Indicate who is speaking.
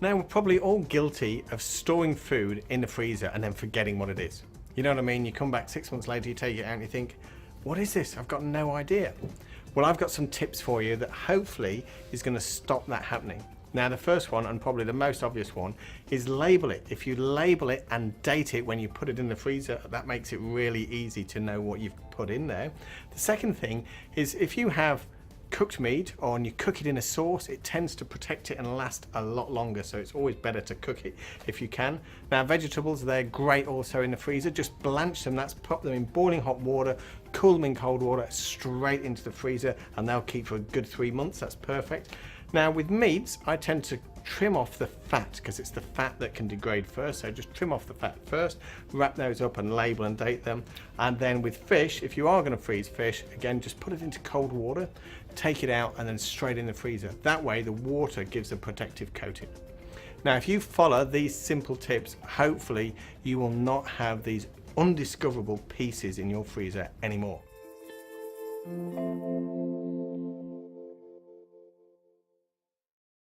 Speaker 1: Now, we're probably all guilty of storing food in the freezer and then forgetting what it is. You know what I mean? You come back 6 months later, you take it out and you think, what is this? I've got no idea. Well, I've got some tips for you that hopefully is going to stop that happening. Now, the first one, and probably the most obvious one, is label it. If you label it and date it when you put it in the freezer, that makes it really easy to know what you've put in there. The second thing is if you have cooked meat or you cook it in a sauce, it tends to protect it and last a lot longer, so it's always better to cook it if you can. Now, vegetables, they're great also in the freezer. Just blanch them, that's put them in boiling hot water, cool them in cold water, straight into the freezer, and they'll keep for a good 3 months. That's perfect. Now, with meats, I tend to trim off the fat because it's the fat that can degrade first, so just trim off the fat first, wrap those up and label and date them. And then with fish, if you are going to freeze fish, again, just put it into cold water, take it out, and then straight in the freezer. That way the water gives a protective coating. Now, if you follow these simple tips, hopefully you will not have these undiscoverable pieces in your freezer anymore.